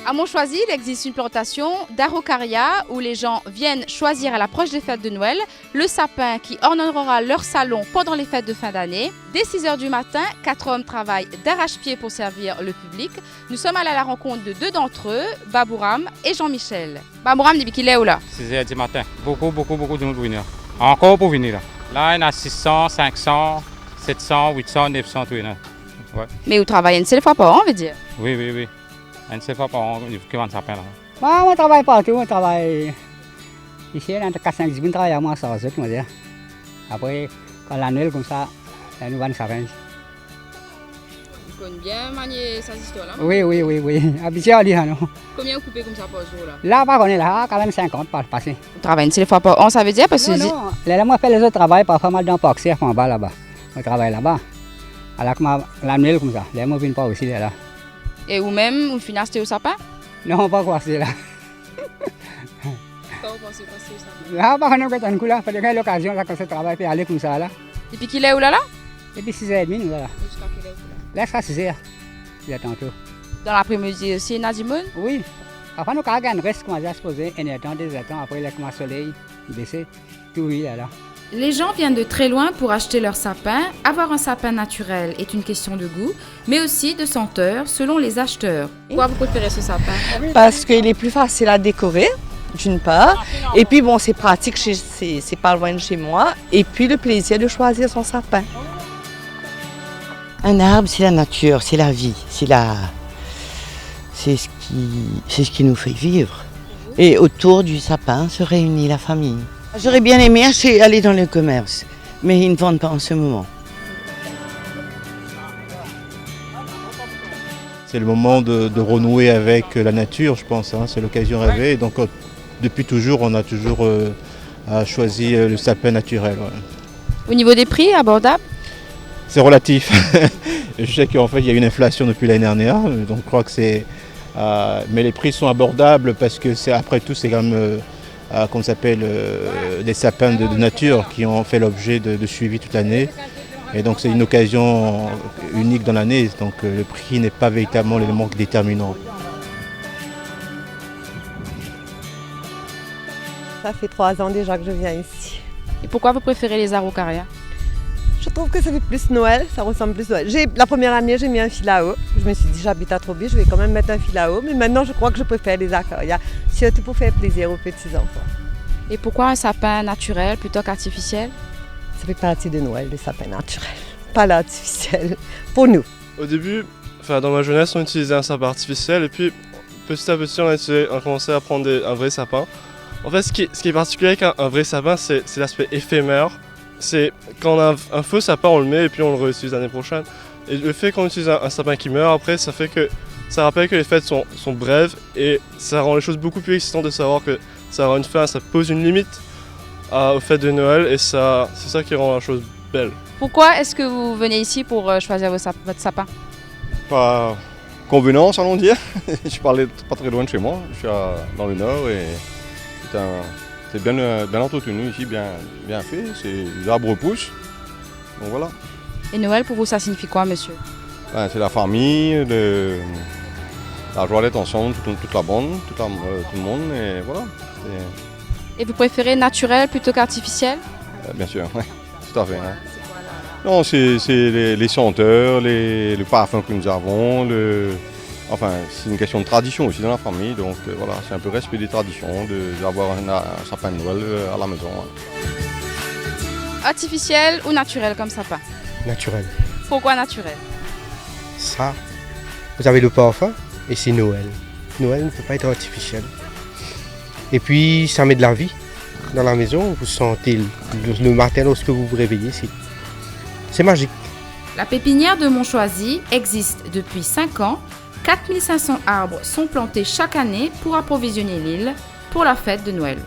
À Montchoisy, il existe une plantation d'Araucaria où les gens viennent choisir à l'approche des fêtes de Noël le sapin qui ornera leur salon pendant les fêtes de fin d'année. Dès 6 h du matin, 4 hommes travaillent d'arrache-pied pour servir le public. Nous sommes allés à la rencontre de 2 d'entre eux, Babouram et Jean-Michel. Babouram, depuis qu'il est où là? 6 h du matin. Beaucoup de monde pour venir. Encore pour venir là. Là, il y en a 600, 500, 700, 800, 900 tout. Ouais. Mais vous travaillez une seule fois par an, on veut dire? Oui. Une seule fois par an, il faut que sapin là. On travaille partout, on travaille ici, on a 4-5 jours, on travaille à moi, ça va se dire. Après, quand la Noël comme ça, nous allons sapin. Vous connaissez bien manier ces histoires-là? Oui. Habitué à lire, non? Combien vous coupez comme ça par jour là? Là, par contre, là, quand même 50 par passé. Vous travaillez une seule fois par an, ça veut dire? Parce que non, là, moi, je fais les autres travails, pas mal dans le parc, en bas là-bas. On travaille là-bas. Alors que la Noël comme ça, là, moi, je ne viens pas aussi là. Et vous-même, vous financez au sapin? Non, pas quoi, c'est là. Quand vous pensez passer au sapin? Là, par contre, on a un coup là, il faut l'occasion, là, quand ce travail peut aller comme ça là. Depuis qu'il est où là? Depuis 6h30, nous là. Jusqu'à quelle heure? Là, jusqu'à 6h. Il y a tantôt. Dans l'après-midi aussi, il y a du monde? Oui. Enfin, nous, quand on reste, commence à se poser, un temps, 2 temps, après, là, commence le soleil, baisser, tout oui, là. Les gens viennent de très loin pour acheter leur sapin. Avoir un sapin naturel est une question de goût, mais aussi de senteur selon les acheteurs. Pourquoi vous préférez ce sapin? Parce qu'il est plus facile à décorer, d'une part. Et puis bon, c'est pratique, c'est pas loin de chez moi. Et puis le plaisir de choisir son sapin. Un arbre, c'est la nature, c'est la vie, c'est ce qui nous fait vivre. Et autour du sapin se réunit la famille. J'aurais bien aimé aller dans le commerce, mais ils ne vendent pas en ce moment. C'est le moment de renouer avec la nature, je pense. C'est l'occasion rêvée. Donc depuis toujours, on a toujours choisi le sapin naturel. Ouais. Au niveau des prix, abordable? C'est relatif. Je sais qu'en fait, il y a une inflation depuis l'année dernière. Donc je crois que c'est... mais les prix sont abordables parce que après tout, c'est quand même... qu'on s'appelle des sapins de nature qui ont fait l'objet de suivi toute l'année. Et donc c'est une occasion unique dans l'année, donc le prix n'est pas véritablement l'élément déterminant. Ça fait 3 ans déjà que je viens ici. Et pourquoi vous préférez les Araucaria? Je trouve que ça fait plus Noël, ça ressemble plus à Noël. La première année, j'ai mis un fil à eau. Je me suis dit, j'habite à Troby, je vais quand même mettre un fil à eau. Mais maintenant, je crois que je préfère les Araucaria, surtout pour faire plaisir aux petits-enfants. Et pourquoi un sapin naturel plutôt qu'artificiel? Ça fait partie de Noël, le sapin naturel, pas l'artificiel, pour nous. Au début, dans ma jeunesse, on utilisait un sapin artificiel et puis petit à petit, on a commencé à prendre un vrai sapin. En fait, ce qui est particulier avec un vrai sapin, c'est l'aspect éphémère. C'est quand on a un faux sapin, on le met et puis on le réutilise l'année prochaine. Et le fait qu'on utilise un sapin qui meurt après, ça fait que ça rappelle que les fêtes sont brèves et ça rend les choses beaucoup plus excitantes de savoir que ça aura une fin, ça pose une limite aux fêtes de Noël et c'est ça qui rend la chose belle. Pourquoi est-ce que vous venez ici pour choisir votre sapin? Par convenance, allons dire. Je parlais pas très loin de chez moi, je suis dans le nord et c'est bien entretenu ici, bien fait, les arbres poussent, donc voilà. Et Noël pour vous ça signifie quoi, monsieur? C'est la famille, la joie d'être ensemble, toute la bande, tout le monde et voilà. Et vous préférez naturel plutôt qu'artificiel? Bien sûr, ouais, tout à fait. Hein. Non, c'est les senteurs, le parfum que nous avons, enfin, c'est une question de tradition aussi dans la famille, donc voilà, c'est un peu respect des traditions, d'avoir un sapin de Noël à la maison. Artificiel ou naturel comme sapin? Naturel. Pourquoi naturel? Ça, vous avez le parfum et c'est Noël. Noël ne peut pas être artificiel. Et puis, ça met de la vie dans la maison, vous sentez le matin lorsque vous vous réveillez, c'est magique. La pépinière de Montchoisy existe depuis 5 ans. 4500 arbres sont plantés chaque année pour approvisionner l'île pour la fête de Noël.